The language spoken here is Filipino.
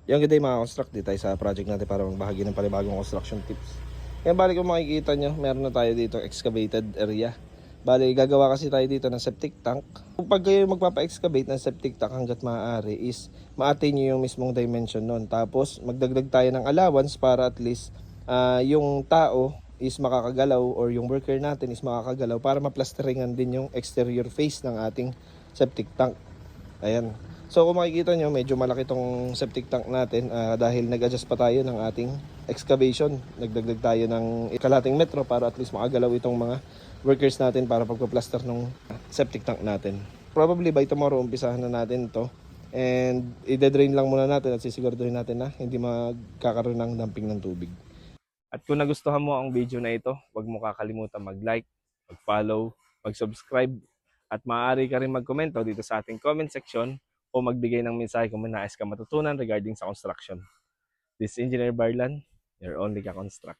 Yung good day mga construct, di tayo sa project natin para magbahagi ng panibagong construction tips. Ngayon bali kung makikita nyo, meron na tayo dito excavated area. Bali gagawa kasi tayo dito ng septic tank. Kung pag kayo magpapa-excavate ng septic tank hanggat maaari is ma-attain nyo yung mismong dimension nun. Tapos magdagdag tayo ng allowance para at least yung tao is makakagalaw or yung worker natin is makakagalaw para maplasteringan din yung exterior face ng ating septic tank. Ayan. So kung makikita nyo, medyo malaki tong septic tank natin dahil nag-adjust pa tayo ng ating excavation. Nagdagdag tayo ng kalating metro para at least makagalaw itong mga workers natin para pagpa-plaster ng septic tank natin. Probably by tomorrow umpisahan na natin to. And i-drain lang muna natin at sisiguraduhin natin na hindi magkakaroon ng dumping ng tubig. At kung nagustuhan mo ang video na ito, huwag mo kakalimutan mag-like, mag-follow, mag-subscribe, at maaari ka rin mag-komento dito sa ating comment section o magbigay ng mensahe kung may nais ka matutunan regarding sa construction. This is Engineer Barlan, your only ka-construct.